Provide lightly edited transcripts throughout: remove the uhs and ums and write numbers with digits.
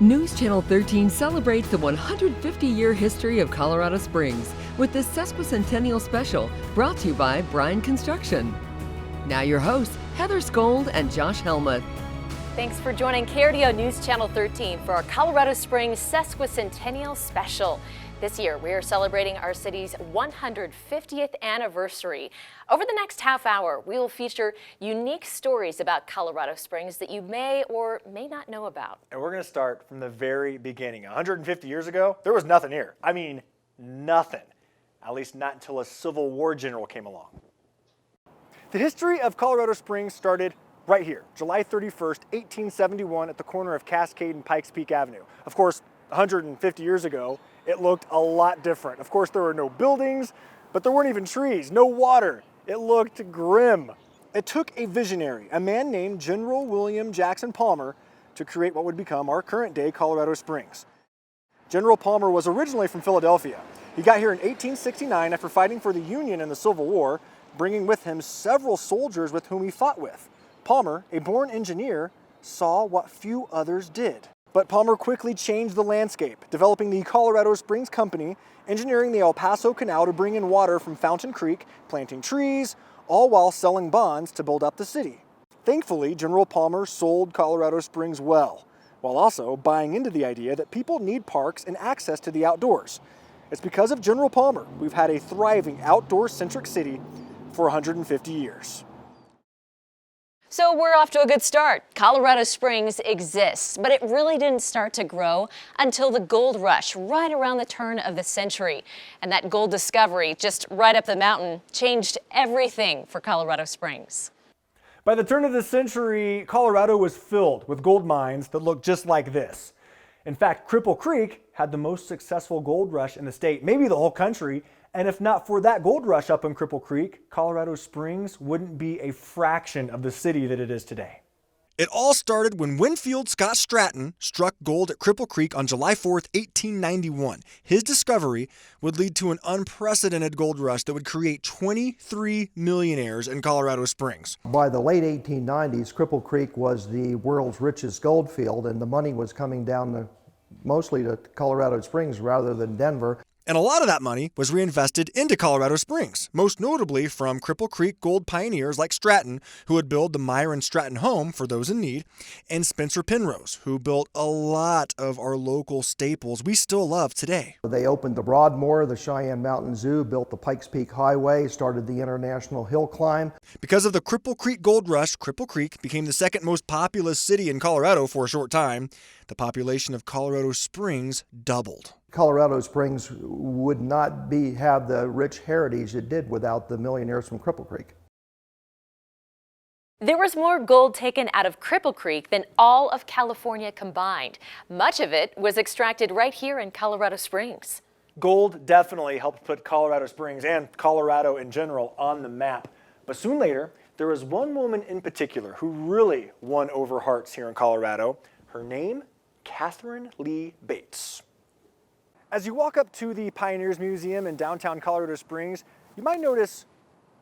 News Channel 13 celebrates the 150-year history of Colorado Springs with the Sesquicentennial Special, brought to you by Bryan Construction. Now your hosts, Heather Skold and Josh Helmuth. Thanks for joining KRDO News Channel 13 for our Colorado Springs Sesquicentennial Special. This year, we are celebrating our city's 150th anniversary. Over the next half hour, we will feature unique stories about Colorado Springs that you may or may not know about. And we're going to start from the very beginning. 150 years ago, there was nothing here. I mean, nothing. At least not until a Civil War general came along. The history of Colorado Springs started right here, July 31st, 1871, at the corner of Cascade and Pikes Peak Avenue. Of course, 150 years ago, it looked a lot different. Of course, there were no buildings, but there weren't even trees, no water. It looked grim. It took a visionary, a man named General William Jackson Palmer, to create what would become our current day Colorado Springs. General Palmer was originally from Philadelphia. He got here in 1869 after fighting for the Union in the Civil War, bringing with him several soldiers with whom he fought with. Palmer, a born engineer, saw what few others did. But Palmer quickly changed the landscape, developing the Colorado Springs Company, engineering the El Paso Canal to bring in water from Fountain Creek, planting trees, all while selling bonds to build up the city. Thankfully, General Palmer sold Colorado Springs well, while also buying into the idea that people need parks and access to the outdoors. It's because of General Palmer we've had a thriving outdoor-centric city for 150 years. So we're off to a good start. Colorado Springs exists, but it really didn't start to grow until the gold rush right around the turn of the century. And that gold discovery just right up the mountain changed everything for Colorado Springs. By the turn of the century, Colorado was filled with gold mines that looked just like this. In fact, Cripple Creek had the most successful gold rush in the state, maybe the whole country. And if not for that gold rush up in Cripple Creek, Colorado Springs wouldn't be a fraction of the city that it is today. It all started when Winfield Scott Stratton struck gold at Cripple Creek on July 4th, 1891. His discovery would lead to an unprecedented gold rush that would create 23 millionaires in Colorado Springs. By the late 1890s, Cripple Creek was the world's richest gold field, and the money was coming down mostly to Colorado Springs rather than Denver. And a lot of that money was reinvested into Colorado Springs, most notably from Cripple Creek gold pioneers like Stratton, who would build the Myron Stratton home for those in need, and Spencer Penrose, who built a lot of our local staples we still love today. They opened the Broadmoor, the Cheyenne Mountain Zoo, built the Pikes Peak Highway, started the International Hill Climb. Because of the Cripple Creek gold rush, Cripple Creek became the second most populous city in Colorado for a short time. The population of Colorado Springs doubled. Colorado Springs would not have the rich heritage it did without the millionaires from Cripple Creek. There was more gold taken out of Cripple Creek than all of California combined. Much of it was extracted right here in Colorado Springs. Gold definitely helped put Colorado Springs and Colorado in general on the map. But soon later, there was one woman in particular who really won over hearts here in Colorado. Her name, Catherine Lee Bates. As you walk up to the Pioneers Museum in downtown Colorado Springs, you might notice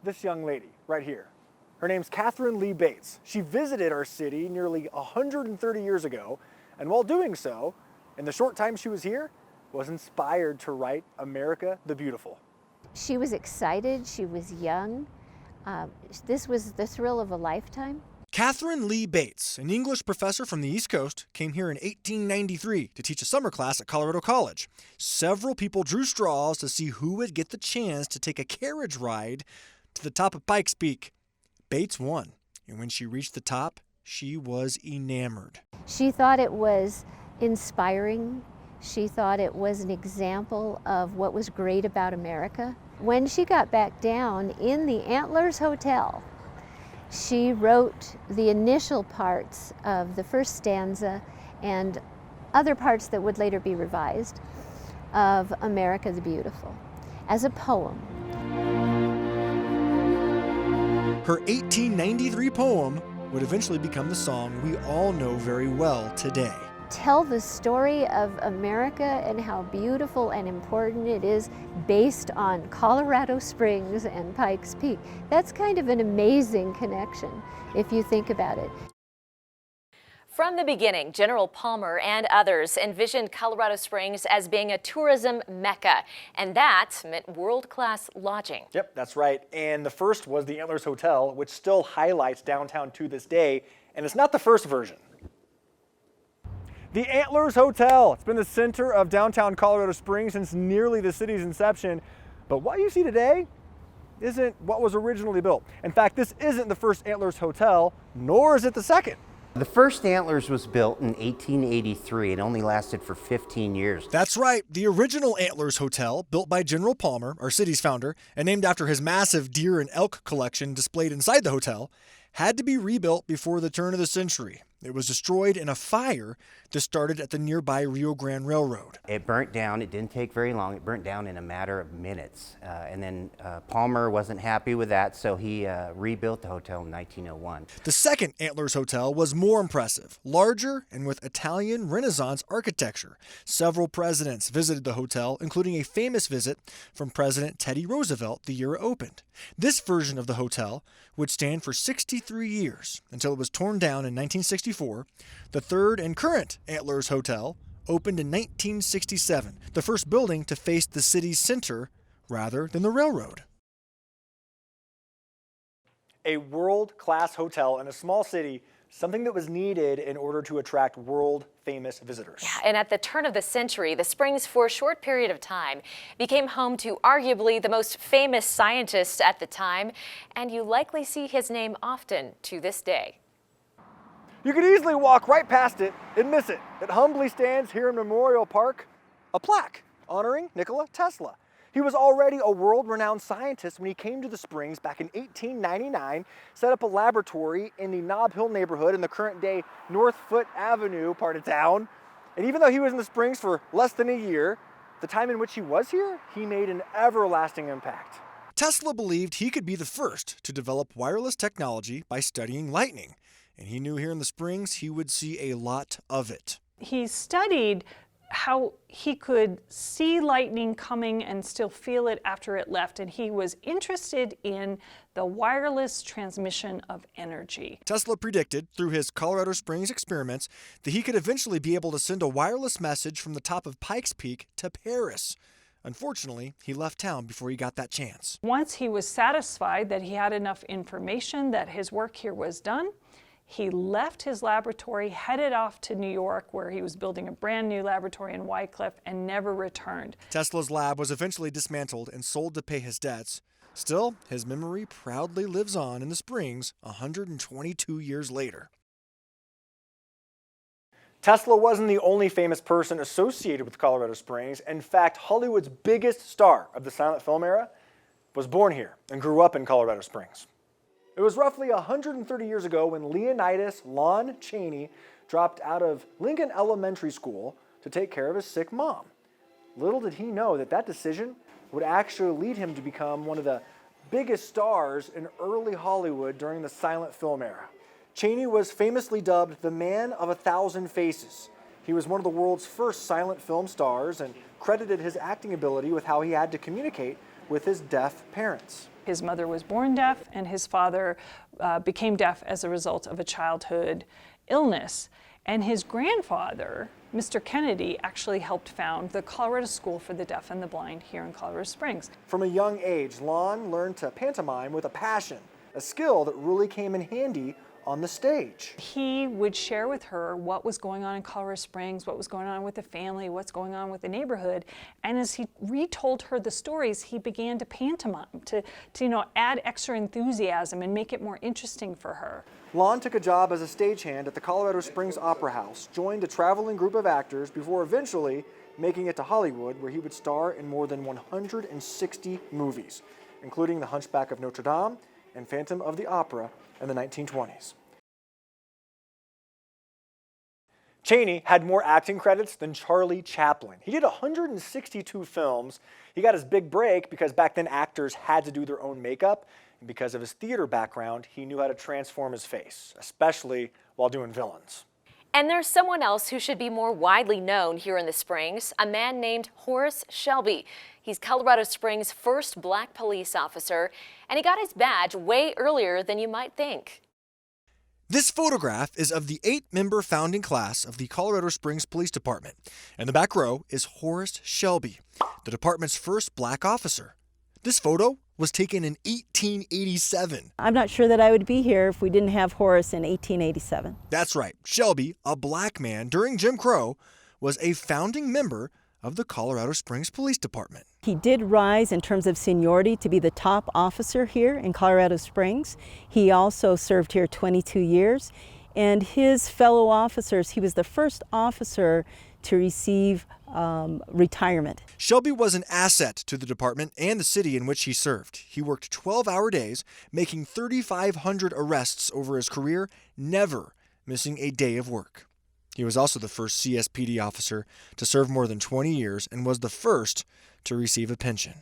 this young lady right here. Her name's Catherine Lee Bates. She visited our city nearly 130 years ago, and while doing so, in the short time she was here, was inspired to write America the Beautiful. She was excited, she was young. This was the thrill of a lifetime. Catherine Lee Bates, an English professor from the East Coast, came here in 1893 to teach a summer class at Colorado College. Several people drew straws to see who would get the chance to take a carriage ride to the top of Pikes Peak. Bates won, and when she reached the top, she was enamored. She thought it was inspiring. She thought it was an example of what was great about America. When she got back down in the Antlers Hotel, she wrote the initial parts of the first stanza and other parts that would later be revised of America the Beautiful as a poem. Her 1893 poem would eventually become the song we all know very well today. Tell the story of America and how beautiful and important it is based on Colorado Springs and Pikes Peak. That's kind of an amazing connection if you think about it. From the beginning, General Palmer and others envisioned Colorado Springs as being a tourism mecca, and that meant world-class lodging. Yep, that's right. And the first was the Antlers Hotel, which still highlights downtown to this day, and it's not the first version. The Antlers Hotel. It's been the center of downtown Colorado Springs since nearly the city's inception, but what you see today isn't what was originally built. In fact, this isn't the first Antlers Hotel, nor is it the second. The first Antlers was built in 1883 and only lasted for 15 years. That's right. The original Antlers Hotel, built by General Palmer, our city's founder, and named after his massive deer and elk collection displayed inside the hotel, had to be rebuilt before the turn of the century. It was destroyed in a fire that started at the nearby Rio Grande Railroad. It burnt down. It didn't take very long. It burnt down in a matter of minutes. And then Palmer wasn't happy with that, so he rebuilt the hotel in 1901. The second Antlers Hotel was more impressive, larger and with Italian Renaissance architecture. Several presidents visited the hotel, including a famous visit from President Teddy Roosevelt the year it opened. This version of the hotel would stand for 63 years until it was torn down in 1964. The third and current Antlers Hotel opened in 1967, the first building to face the city's center rather than the railroad. A world-class hotel in a small city, something that was needed in order to attract world-famous visitors. Yeah, and at the turn of the century, the Springs, for a short period of time, became home to arguably the most famous scientist at the time, and you likely see his name often to this day. You could easily walk right past it and miss it. It humbly stands here in Memorial Park, a plaque honoring Nikola Tesla. He was already a world-renowned scientist when he came to the Springs back in 1899, set up a laboratory in the Nob Hill neighborhood in the current-day North Foot Avenue part of town. And even though he was in the Springs for less than a year, the time in which he was here, he made an everlasting impact. Tesla believed he could be the first to develop wireless technology by studying lightning, and he knew here in the Springs he would see a lot of it. He studied how he could see lightning coming and still feel it after it left, and he was interested in the wireless transmission of energy. Tesla predicted through his Colorado Springs experiments that he could eventually be able to send a wireless message from the top of Pikes Peak to Paris. Unfortunately, he left town before he got that chance. Once he was satisfied that he had enough information that his work here was done, he left his laboratory, headed off to New York, where he was building a brand new laboratory in Wycliffe, and never returned. Tesla's lab was eventually dismantled and sold to pay his debts. Still, his memory proudly lives on in the Springs 122 years later. Tesla wasn't the only famous person associated with Colorado Springs. In fact, Hollywood's biggest star of the silent film era was born here and grew up in Colorado Springs. It was roughly 130 years ago when Leonidas Lon Chaney dropped out of Lincoln Elementary School to take care of his sick mom. Little did he know that that decision would actually lead him to become one of the biggest stars in early Hollywood during the silent film era. Chaney was famously dubbed the Man of 1,000 Faces. He was one of the world's first silent film stars and credited his acting ability with how he had to communicate with his deaf parents. His mother was born deaf, and his father became deaf as a result of a childhood illness. And his grandfather, Mr. Kennedy, actually helped found the Colorado School for the Deaf and the Blind here in Colorado Springs. From a young age, Lon learned to pantomime with a passion, a skill that really came in handy on the stage. He would share with her what was going on in Colorado Springs, what was going on with the family, what's going on with the neighborhood. And as he retold her the stories, he began to pantomime, to add extra enthusiasm and make it more interesting for her. Lon took a job as a stagehand at the Colorado Springs Opera House, joined a traveling group of actors before eventually making it to Hollywood, where he would star in more than 160 movies, including The Hunchback of Notre Dame and Phantom of the Opera in the 1920s. Chaney had more acting credits than Charlie Chaplin. He did 162 films. He got his big break because back then actors had to do their own makeup, and because of his theater background, he knew how to transform his face, especially while doing villains. And there's someone else who should be more widely known here in the Springs, a man named Horace Shelby. He's Colorado Springs' first black police officer, and he got his badge way earlier than you might think. This photograph is of the 8-member founding class of the Colorado Springs Police Department. In the back row is Horace Shelby, the department's first black officer. This photo was taken in 1887. I'm not sure that I would be here if we didn't have Horace in 1887. That's right. Shelby, a black man during Jim Crow, was a founding member of the Colorado Springs Police Department. He did rise in terms of seniority to be the top officer here in Colorado Springs. He also served here 22 years. And his fellow officers, he was the first officer to receive retirement. Shelby was an asset to the department and the city in which he served. He worked 12-hour days, making 3,500 arrests over his career, never missing a day of work. He was also the first CSPD officer to serve more than 20 years and was the first to receive a pension.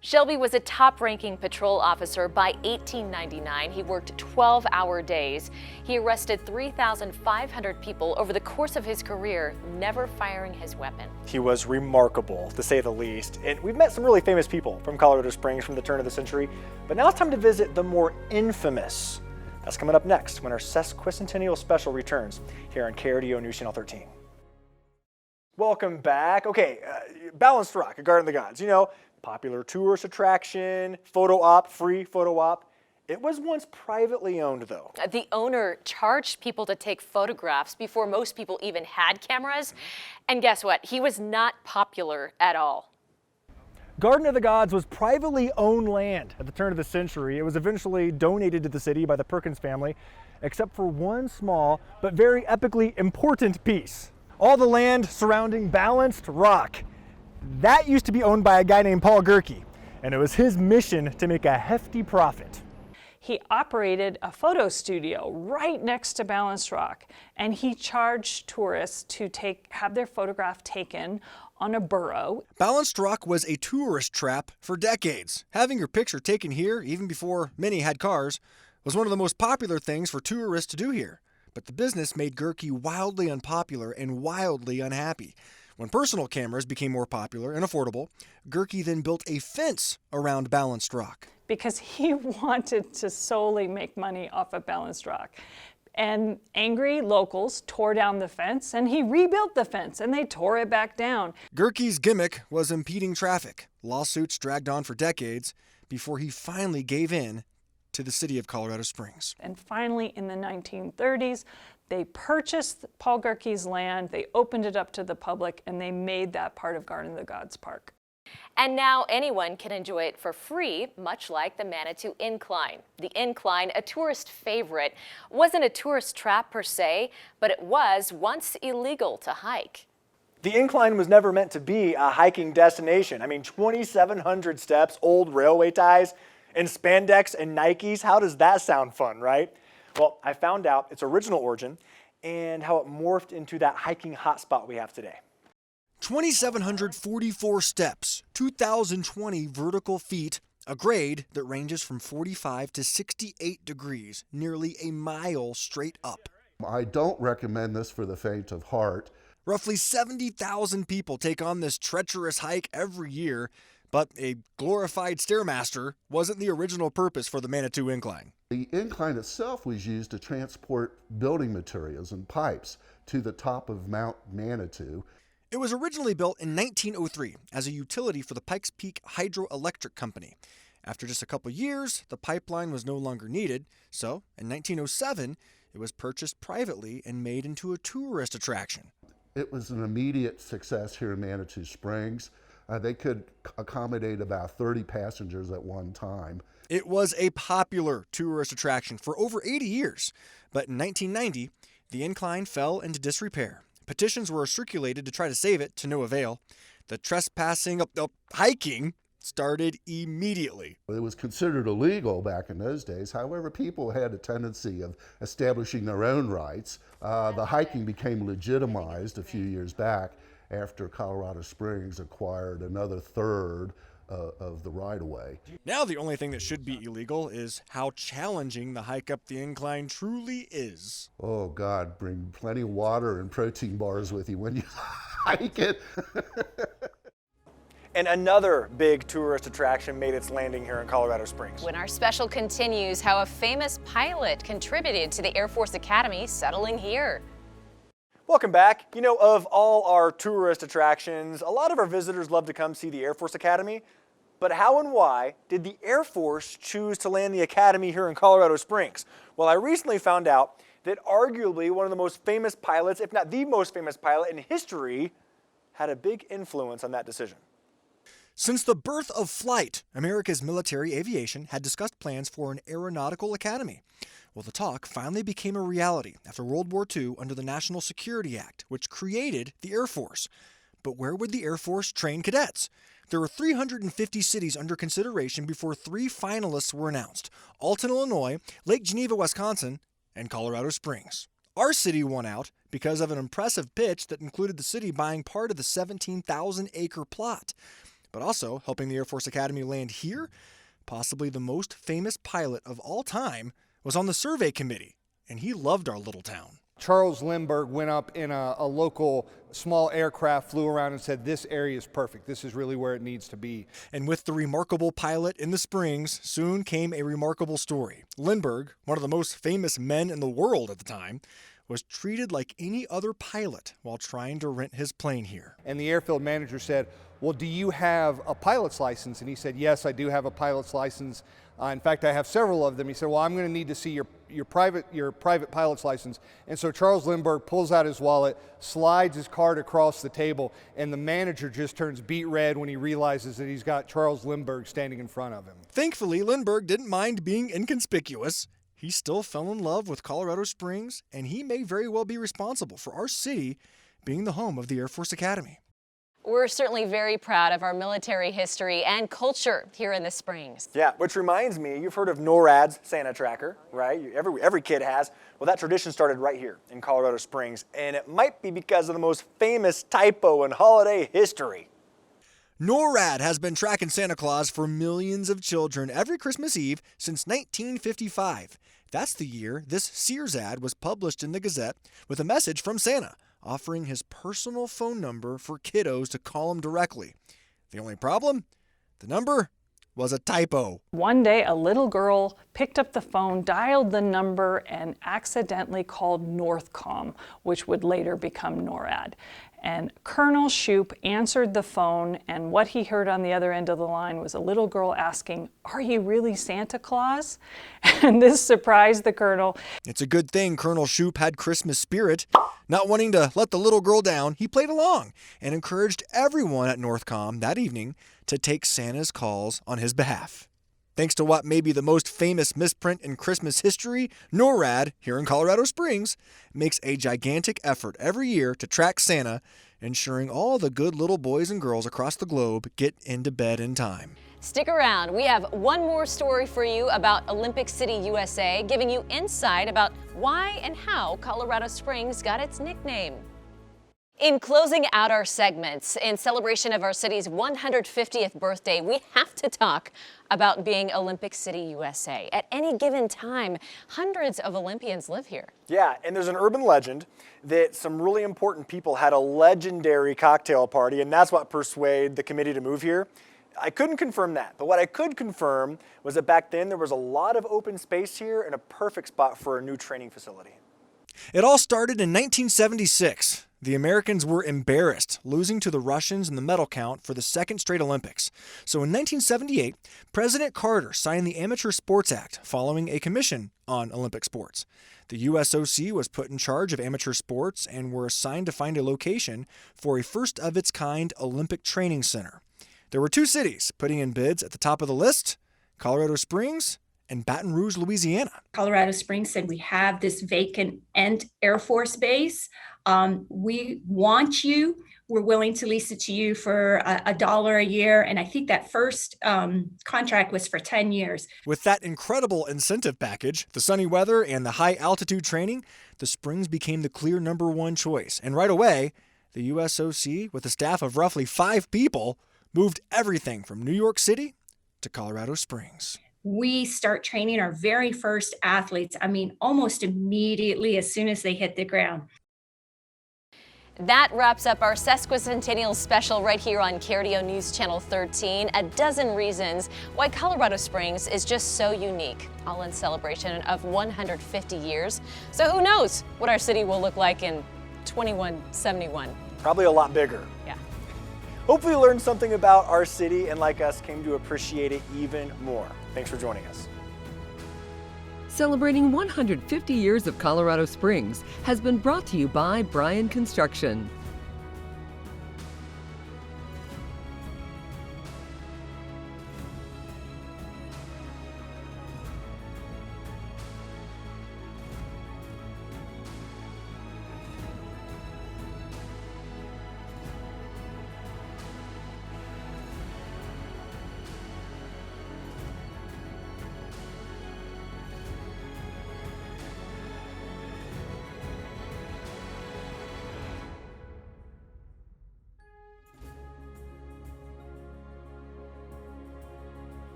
Shelby was a top-ranking patrol officer by 1899. He worked 12-hour days. He arrested 3,500 people over the course of his career, never firing his weapon. He was remarkable, to say the least. And we've met some really famous people from Colorado Springs from the turn of the century, but now it's time to visit the more infamous. That's coming up next when our Sesquicentennial special returns here on KRDO News Channel 13. Welcome back. Okay, Balanced Rock, a Garden of the Gods. You know, popular tourist attraction, photo op, free photo op. It was once privately owned, though. The owner charged people to take photographs before most people even had cameras. And guess what? He was not popular at all. Garden of the Gods was privately owned land at the turn of the century. It was eventually donated to the city by the Perkins family, except for one small but very epically important piece. All the land surrounding Balanced Rock. That used to be owned by a guy named Paul Gerke, and it was his mission to make a hefty profit. He operated a photo studio right next to Balanced Rock, and he charged tourists to have their photograph taken on a burro. Balanced Rock was a tourist trap for decades. Having your picture taken here, even before many had cars, was one of the most popular things for tourists to do here. But the business made Gerke wildly unpopular and wildly unhappy. When personal cameras became more popular and affordable, Gerke then built a fence around Balanced Rock. Because he wanted to solely make money off of Balanced Rock. And angry locals tore down the fence, and he rebuilt the fence, and they tore it back down. Gerke's gimmick was impeding traffic. Lawsuits dragged on for decades before he finally gave in to the city of Colorado Springs. And finally, in the 1930s, they purchased Paul Gerke's land, they opened it up to the public, and they made that part of Garden of the Gods Park. And now anyone can enjoy it for free, much like the Manitou Incline. The Incline, a tourist favorite, wasn't a tourist trap per se, but it was once illegal to hike. The Incline was never meant to be a hiking destination. I mean, 2,700 steps, old railway ties, and spandex and Nikes. How does that sound fun, right? Well, I found out its original origin and how it morphed into that hiking hotspot we have today. 2,744 steps, 2,020 vertical feet, a grade that ranges from 45 to 68 degrees, nearly a mile straight up. I don't recommend this for the faint of heart. Roughly 70,000 people take on this treacherous hike every year, but a glorified Stairmaster wasn't the original purpose for the Manitou Incline. The incline itself was used to transport building materials and pipes to the top of Mount Manitou. It was originally built in 1903 as a utility for the Pikes Peak Hydroelectric Company. After just a couple years, the pipeline was no longer needed, so in 1907, it was purchased privately and made into a tourist attraction. It was an immediate success here in Manitou Springs. They could accommodate about 30 passengers at one time. It was a popular tourist attraction for over 80 years, but in 1990, the incline fell into disrepair. Petitions were circulated to try to save it, to no avail. The trespassing, hiking started immediately. It was considered illegal back in those days. However, people had a tendency of establishing their own rights. The hiking became legitimized a few years back after Colorado Springs acquired another third of the right-of-way. Now the only thing that should be illegal is how challenging the hike up the incline truly is. Oh God, bring plenty of water and protein bars with you when you hike it. And another big tourist attraction made its landing here in Colorado Springs. When our special continues, how a famous pilot contributed to the Air Force Academy settling here. Welcome back. You know, of all our tourist attractions, a lot of our visitors love to come see the Air Force Academy. But how and why did the Air Force choose to land the Academy here in Colorado Springs? Well, I recently found out that arguably one of the most famous pilots, if not the most famous pilot in history, had a big influence on that decision. Since the birth of flight, America's military aviation had discussed plans for an aeronautical academy. Well, the talk finally became a reality after World War II under the National Security Act, which created the Air Force. But where would the Air Force train cadets? There were 350 cities under consideration before 3 finalists were announced: Alton, Illinois, Lake Geneva, Wisconsin, and Colorado Springs. Our city won out because of an impressive pitch that included the city buying part of the 17,000-acre plot. But also helping the Air Force Academy land here, possibly the most famous pilot of all time was on the survey committee, and he loved our little town. Charles Lindbergh went up in a local small aircraft, flew around and said, this area is perfect. This is really where it needs to be. And with the remarkable pilot in the Springs, soon came a remarkable story. Lindbergh, one of the most famous men in the world at the time, was treated like any other pilot while trying to rent his plane here. And the airfield manager said, well, do you have a pilot's license? And he said, yes, I do have a pilot's license. In fact, I have several of them. He said, well, I'm going to need to see your private pilot's license. And so Charles Lindbergh pulls out his wallet, slides his card across the table, and the manager just turns beet red when he realizes that he's got Charles Lindbergh standing in front of him. Thankfully, Lindbergh didn't mind being inconspicuous. He still fell in love with Colorado Springs, and he may very well be responsible for our city being the home of the Air Force Academy. We're certainly very proud of our military history and culture here in the Springs. Yeah, which reminds me, you've heard of NORAD's Santa tracker, right? Every kid has. Well, that tradition started right here in Colorado Springs, and it might be because of the most famous typo in holiday history. NORAD has been tracking Santa Claus for millions of children every Christmas Eve since 1955. That's the year this Sears ad was published in the Gazette with a message from Santa, offering his personal phone number for kiddos to call him directly. The only problem? The number was a typo. One day, a little girl picked up the phone, dialed the number, and accidentally called Northcom, which would later become NORAD. And Colonel Shoup answered the phone, and what he heard on the other end of the line was a little girl asking, "Are you really Santa Claus?" And this surprised the colonel. It's a good thing Colonel Shoup had Christmas spirit. Not wanting to let the little girl down, he played along and encouraged everyone at Northcom that evening to take Santa's calls on his behalf. Thanks to what may be the most famous misprint in Christmas history, NORAD, here in Colorado Springs, makes a gigantic effort every year to track Santa, ensuring all the good little boys and girls across the globe get into bed in time. Stick around. We have one more story for you about Olympic City, USA, giving you insight about why and how Colorado Springs got its nickname. In closing out our segments, in celebration of our city's 150th birthday, we have to talk about being Olympic City, USA. At any given time, hundreds of Olympians live here. Yeah, and there's an urban legend that some really important people had a legendary cocktail party, and that's what persuaded the committee to move here. I couldn't confirm that, but what I could confirm was that back then there was a lot of open space here and a perfect spot for a new training facility. It all started in 1976. The Americans were embarrassed, losing to the Russians in the medal count for the second straight Olympics. So in 1978, President Carter signed the Amateur Sports Act following a commission on Olympic sports. The USOC was put in charge of amateur sports and were assigned to find a location for a first-of-its-kind Olympic training center. There were 2 cities putting in bids at the top of the list: Colorado Springs and Baton Rouge, Louisiana. Colorado Springs said, we have this vacant Air Force base. We want you. We're willing to lease it to you for $1 a year. And I think that first contract was for 10 years. With that incredible incentive package, the sunny weather and the high altitude training, the Springs became the clear #1 choice. And right away, the USOC, with a staff of roughly 5 people, moved everything from New York City to Colorado Springs. We start training our very first athletes, almost immediately as soon as they hit the ground. That wraps up our Sesquicentennial special right here on KRDO News Channel 13. A dozen reasons why Colorado Springs is just so unique, all in celebration of 150 years. So who knows what our city will look like in 2171. Probably a lot bigger. Yeah. Hopefully you learned something about our city and, like us, came to appreciate it even more. Thanks for joining us. Celebrating 150 years of Colorado Springs has been brought to you by Bryan Construction.